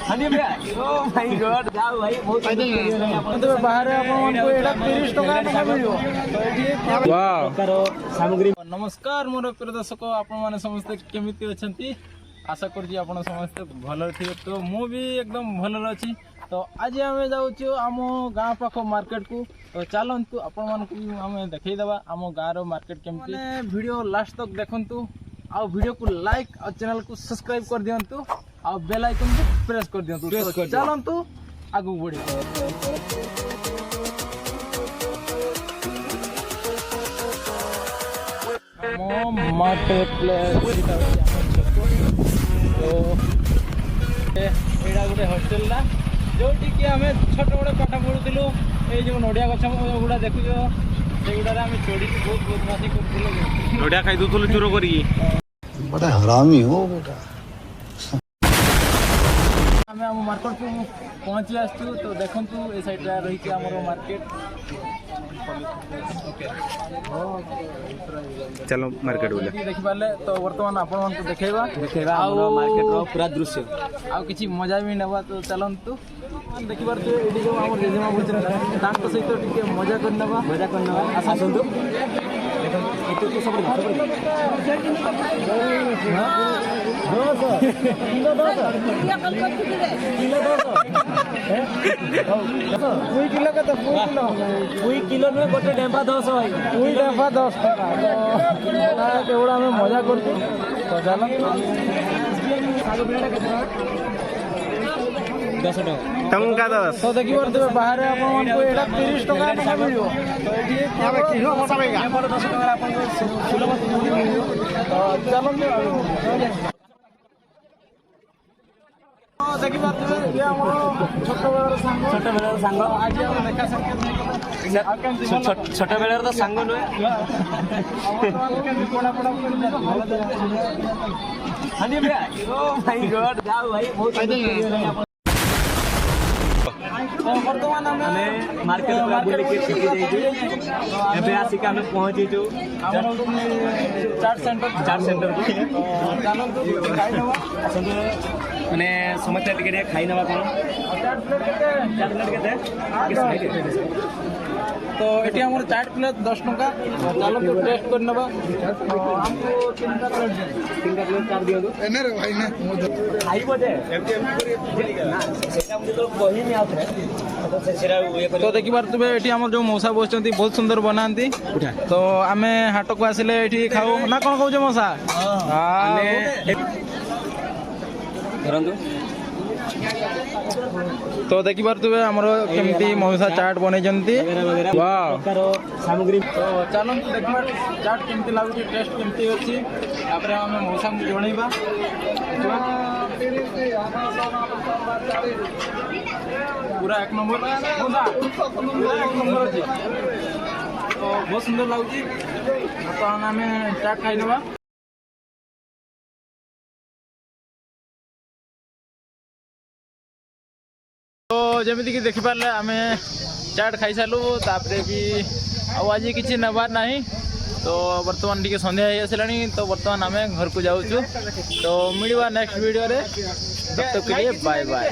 हाँ जी भैया oh my God जाओ भाई बहुत बाहर सामग्री नमस्कार मोर प्रिय दर्शक आपण मैंने समस्ते केमिति अछंती आशा करछि आपण समस्ते भल थे तो मु भी एकदम भल अच्छी तो आज आम जाऊँ आम गाँ पाख मार्केट को तो चलतु आपण मानक आम देखईदेवा आम गाँव मार्केट केमती वीडियो लास्ट तक देखंतु आ वीडियो को लाइक और चैनल को सब्सक्राइब कर दियंतु आ बेल आइकन को प्रेस कर दियंतु तो चलतु आगु बढ़ी मार्केट प्लेस तो एटा गोटे हॉस्टेल ना जोटी कि आम छोट बड़े पाठ पढ़ुलु ये जो नड़िया गछ गुड़ा देखुछ सेगुड़ा आम चढ़ी बहुत बदमाशी कर नड़िया खाई दूलु चूरो करी बड़ा हरामी हो बेटा आम आम मार्केट को पहुँची आसु तो देखु ए साइड रही मार्केट चलो मार्केट बोले देखि पाले तो वर्तमान आपण मन को देखेबा मार्केट रो पूरा दृश्य आ किछि मजा भी नेबा तो चलंतु देखि बार तो एडी जो हमर जेजेमा बुचरा तांको सहित टिके मजा करनबा आसंतु एतो तो सब किलो का तो किलो में गोटे डेम्पा 10 भाई डेम्पा 10 टका केवड़ा में मजा करते तो चलो 10 टंका 10 तो देखि बार देबे बाहर आपन मन को एटा 30 टका में मिलियो तो एठी याबे किलो मसाबेगा 10 टका आपन को सुलभ मिलियो तो चलो देखि बात ये हमर छोट बेलर संग आज हम देखा छोट बेलर तो संग नुए हाँ जी भैया ओ माय गॉड जाओ भाई बहुत वर्तमान हमें मार्केट बुले के छुट्टी देइछु एबे आसी के हमें पहुंची छु चाट सेंटर को जानो तो खाई नवा माने समस्या टिके खाई नवा कोन चाट प्लेट केते तो एटी हमर चाट प्लेट 10 टका चलो तो टेस्ट कर नबा हमको 3 प्लेट कर दियो एने रे भाई ने खाई बजे ना सेटा मुझे तो कहि नहीं आउथे तो देखि बार तुबे एटी हमर जो मौसा बसचंती बहुत सुंदर बनांती तो आमे हाट को आसिले एटी खाऊ ना कोन कहू जे मौसा हां धरंदु तो देखि बार तुबे हमरो केमती मौसा चाट बनै जंती वाह सामग्री तो चलो देखि बार चाट केमती लागु टेस्ट केमती अछि तापर हम मौसा को जणैबा पूरा एक नंबर पूरा एक नंबर अछि तो बहुत सुंदर लागुची तो हमें चाट खाई नबा तो जमीती कि देखि पारले आमे चाट खाई सालु तापरे भी आज किछि नबार नाही तो वर्तमान टिके संध्या हो आसलानी तो वर्तमान आमे घर को जाऊँ तो मिलवा नेक्स्ट वीडियो रे तब तक के लिए बाय बाय।